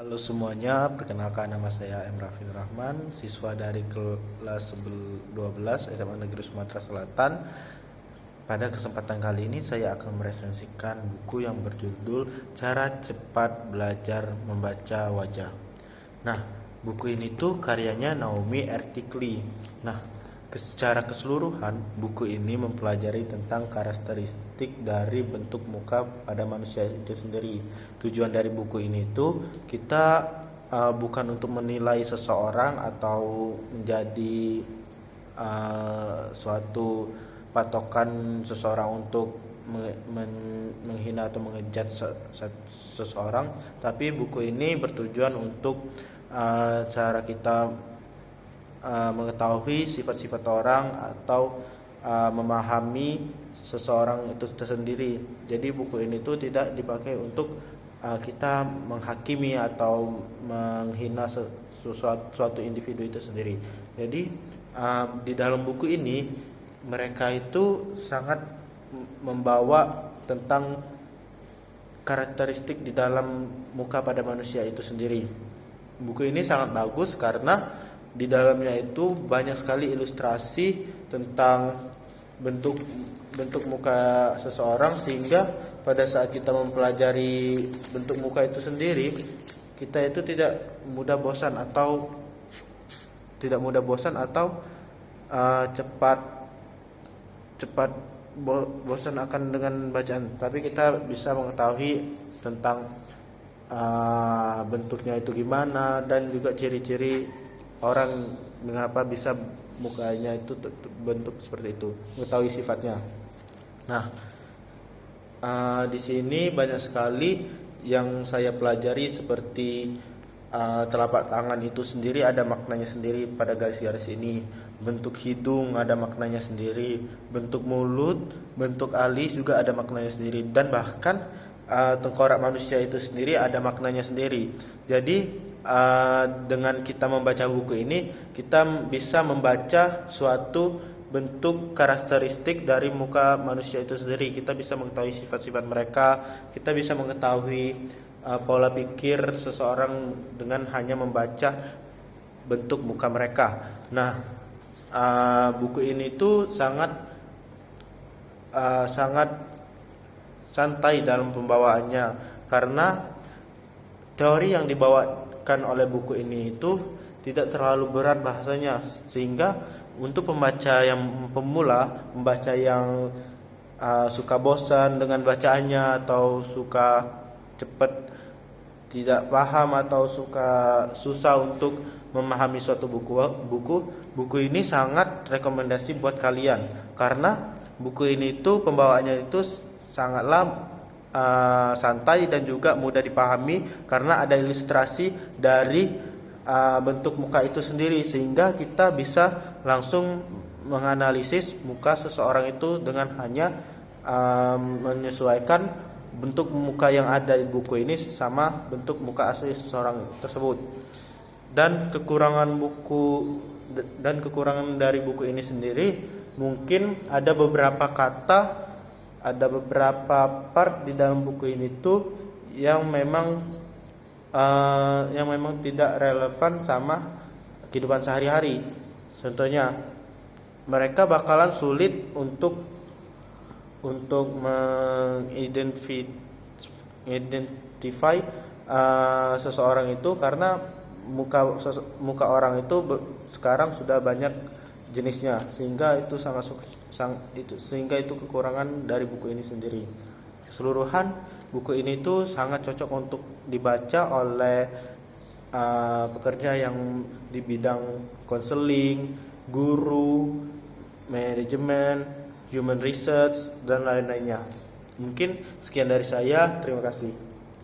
Halo semuanya, perkenalkan nama saya M. Raffi Rahman, siswa dari kelas 12 SMA Negeri Sumatera Selatan. Pada kesempatan kali ini saya akan meresensikan buku yang berjudul Cara Cepat Belajar Membaca Wajah. Nah, buku ini tuh karyanya Naomi Ertikli. Nah, secara keseluruhan, buku ini mempelajari tentang karakteristik dari bentuk muka pada manusia itu sendiri. Tujuan dari buku ini tuh kita bukan untuk menilai seseorang atau menjadi suatu patokan seseorang untuk menghina atau mengejat seseorang, tapi buku ini bertujuan untuk cara kita mengetahui sifat-sifat orang atau memahami seseorang itu tersendiri. Jadi buku ini tuh tidak dipakai untuk kita menghakimi atau menghina suatu individu itu sendiri. Jadi di dalam buku ini mereka itu sangat membawa tentang karakteristik di dalam muka pada manusia itu sendiri. Buku ini sangat bagus karena di dalamnya itu banyak sekali ilustrasi tentang bentuk muka seseorang, sehingga pada saat kita mempelajari bentuk muka itu sendiri, kita itu tidak mudah bosan atau cepat bosan akan dengan bacaan, tapi kita bisa mengetahui tentang bentuknya itu gimana, dan juga ciri-ciri orang mengapa bisa mukanya itu bentuk seperti itu, mengetahui sifatnya. Nah, di sini banyak sekali yang saya pelajari, seperti telapak tangan itu sendiri ada maknanya sendiri pada garis-garis ini. Bentuk hidung ada maknanya sendiri, bentuk mulut, bentuk alis juga ada maknanya sendiri, dan bahkan tengkorak manusia itu sendiri ada maknanya sendiri. Jadi dengan kita membaca buku ini, kita bisa membaca suatu bentuk karakteristik dari muka manusia itu sendiri. Kita bisa mengetahui sifat-sifat mereka, kita bisa mengetahui pola pikir seseorang dengan hanya membaca bentuk muka mereka. Nah, buku ini tuh sangat santai dalam pembawaannya, karena teori yang dibawakan oleh buku ini itu tidak terlalu berat bahasanya, sehingga untuk pembaca yang pemula, membaca yang suka bosan dengan bacaannya, atau suka cepat tidak paham, atau suka susah untuk memahami suatu buku ini sangat rekomendasi buat kalian, karena buku ini itu pembawaannya itu sangatlah santai dan juga mudah dipahami, karena ada ilustrasi dari bentuk muka itu sendiri, sehingga kita bisa langsung menganalisis muka seseorang itu dengan hanya menyesuaikan bentuk muka yang ada di buku ini sama bentuk muka asli seseorang tersebut. Dan kekurangan dari buku ini sendiri, mungkin ada beberapa kata, ada beberapa part di dalam buku ini tuh yang memang tidak relevan sama kehidupan sehari-hari. Contohnya, mereka bakalan sulit untuk mengidentify seseorang itu, karena muka orang itu sekarang sudah banyak jenisnya, sehingga itu kekurangan dari buku ini sendiri. Keseluruhan buku ini tuh sangat cocok untuk dibaca oleh pekerja yang di bidang konseling, guru, manajemen, human research, dan lain-lainnya. Mungkin sekian dari saya, terima kasih.